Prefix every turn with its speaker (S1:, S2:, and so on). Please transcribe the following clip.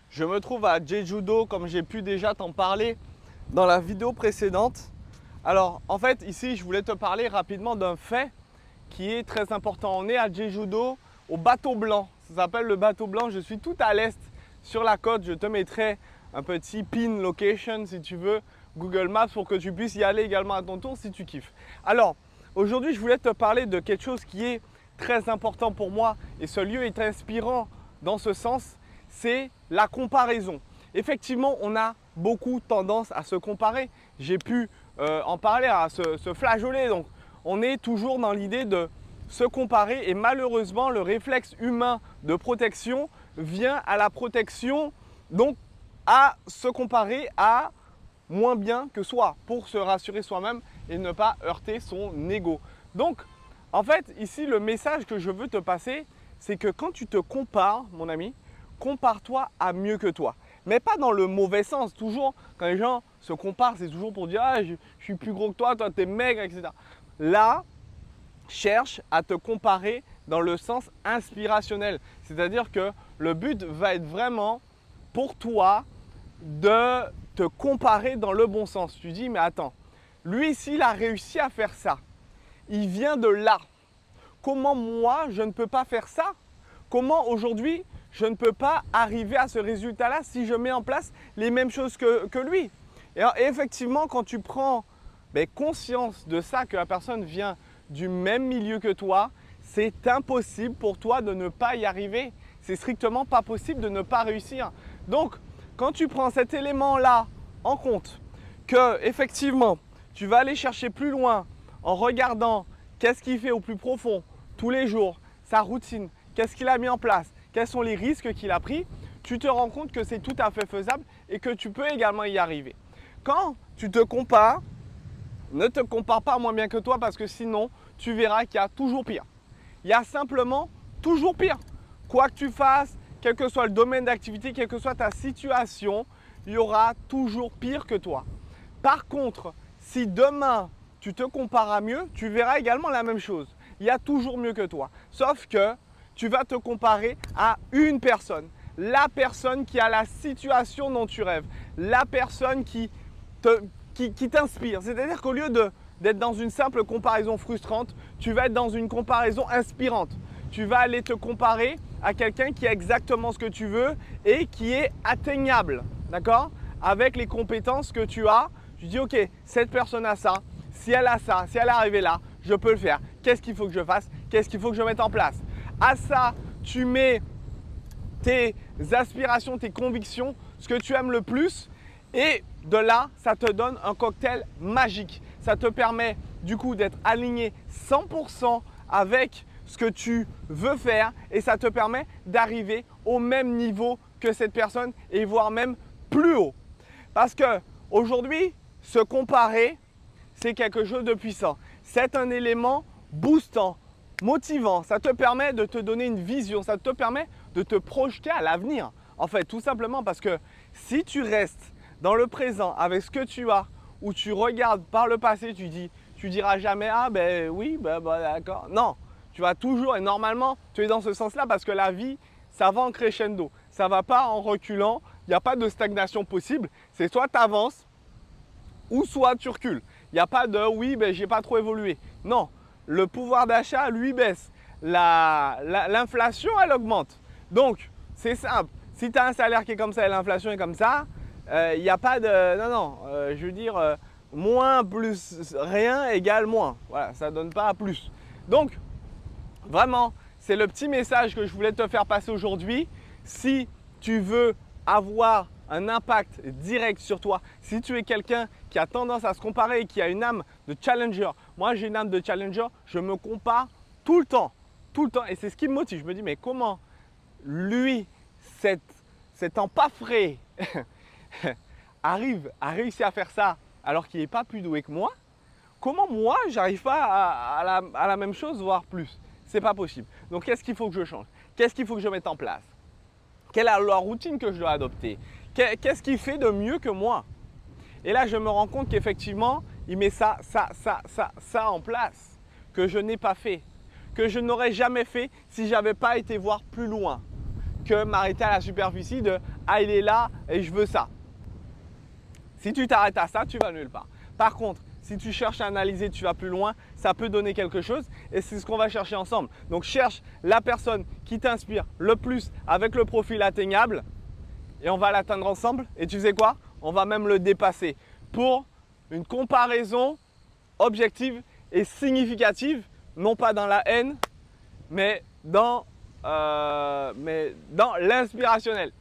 S1: Je me trouve à Jeju-do, comme j'ai pu déjà t'en parler dans la vidéo précédente. Alors, en fait, ici, je voulais te parler rapidement d'un fait qui est très important. On est à Jeju-do, au bateau blanc. Ça s'appelle le bateau blanc. Je suis tout à l'est sur la côte. Je te mettrai un petit pin location si tu veux, Google Maps, pour que tu puisses y aller également à ton tour si tu kiffes. Alors, aujourd'hui, je voulais te parler de quelque chose qui est très important pour moi et ce lieu est inspirant dans ce sens, c'est la comparaison. Effectivement, on a beaucoup tendance à se comparer. J'ai pu en parler, à se flageoler. Donc, on est toujours dans l'idée de se comparer et malheureusement, le réflexe humain de protection vient à la protection, donc à se comparer à moins bien que soi pour se rassurer soi-même et ne pas heurter son ego. Donc, en fait, ici, le message que je veux te passer, c'est que quand tu te compares, mon ami, compare-toi à mieux que toi. Mais pas dans le mauvais sens. Toujours, quand les gens se comparent, c'est toujours pour dire « Ah, je suis plus gros que toi, toi, t'es maigre, etc. » Là, cherche à te comparer dans le sens inspirationnel. C'est-à-dire que le but va être vraiment pour toi de te comparer dans le bon sens. Tu dis « Mais attends, lui, s'il a réussi à faire ça, il vient de là. Comment moi, je ne peux pas faire ça? Comment aujourd'hui, je ne peux pas arriver à ce résultat-là si je mets en place les mêmes choses que lui? » Et effectivement, quand tu prends conscience de ça, que la personne vient du même milieu que toi, c'est impossible pour toi de ne pas y arriver. C'est strictement pas possible de ne pas réussir. Donc, quand tu prends cet élément-là en compte, que effectivement, tu vas aller chercher plus loin en regardant qu'est-ce qu'il fait au plus profond tous les jours, sa routine, qu'est-ce qu'il a mis en place, quels sont les risques qu'il a pris, tu te rends compte que c'est tout à fait faisable et que tu peux également y arriver. Quand tu te compares, ne te compare pas moins bien que toi parce que sinon, tu verras qu'il y a toujours pire. Il y a simplement toujours pire. Quoi que tu fasses, quel que soit le domaine d'activité, quelle que soit ta situation, il y aura toujours pire que toi. Par contre, si demain, tu te compares à mieux, tu verras également la même chose. Il y a toujours mieux que toi. Sauf que tu vas te comparer à une personne. La personne qui a la situation dont tu rêves. La personne qui t'inspire. C'est-à-dire qu'au lieu d'être dans une simple comparaison frustrante, tu vas être dans une comparaison inspirante. Tu vas aller te comparer à quelqu'un qui a exactement ce que tu veux et qui est atteignable. D'accord? Avec les compétences que tu as, tu dis ok, cette personne a ça, si elle a ça, si elle est arrivée là, je peux le faire. Qu'est-ce qu'il faut que je fasse? Qu'est-ce qu'il faut que je mette en place? À ça, tu mets tes aspirations, tes convictions, ce que tu aimes le plus et de là, ça te donne un cocktail magique. Ça te permet du coup d'être aligné 100% avec ce que tu veux faire et ça te permet d'arriver au même niveau que cette personne et voire même plus haut. Parce que aujourd'hui, se comparer, c'est quelque chose de puissant. C'est un élément boostant, motivant. Ça te permet de te donner une vision, ça te permet de te projeter à l'avenir. En fait, tout simplement parce que si tu restes dans le présent avec ce que tu as, ou tu regardes par le passé, tu diras jamais « Ah ben oui, d'accord ». Non, tu vas toujours, et normalement, tu es dans ce sens-là parce que la vie, ça va en crescendo. Ça ne va pas en reculant, il n'y a pas de stagnation possible. C'est soit tu avances, ou soit tu recules. Il n'y a pas de « oui, j'ai pas trop évolué ». Non, le pouvoir d'achat, lui, baisse. L'inflation, elle augmente. Donc, c'est simple. Si tu as un salaire qui est comme ça et l'inflation est comme ça, il n'y a pas de… Non, je veux dire, moins plus rien égale moins. Voilà, ça ne donne pas plus. Donc, vraiment, c'est le petit message que je voulais te faire passer aujourd'hui. Si tu veux avoir un impact direct sur toi, si tu es quelqu'un qui a tendance à se comparer et qui a une âme de challenger, moi j'ai une âme de challenger, je me compare tout le temps et c'est ce qui me motive. Je me dis mais comment lui, cet empaffré a réussi à faire ça alors qu'il n'est pas plus doué que moi? Comment moi, j'arrive pas à la même chose, voire plus? C'est pas possible. Donc, qu'est-ce qu'il faut que je change? Qu'est-ce qu'il faut que je mette en place? Quelle est la routine que je dois adopter? Qu'est-ce qu'il fait de mieux que moi? Et là, je me rends compte qu'effectivement, il met ça en place, que je n'ai pas fait, que je n'aurais jamais fait si je n'avais pas été voir plus loin, que m'arrêter à la superficie de « Ah, il est là et je veux ça ». Si tu t'arrêtes à ça, tu vas nulle part. Par contre, si tu cherches à analyser, tu vas plus loin, ça peut donner quelque chose et c'est ce qu'on va chercher ensemble. Donc cherche la personne qui t'inspire le plus avec le profil atteignable et on va l'atteindre ensemble. Et tu sais quoi? On va même le dépasser pour une comparaison objective et significative, non pas dans la haine, mais dans l'inspirationnel.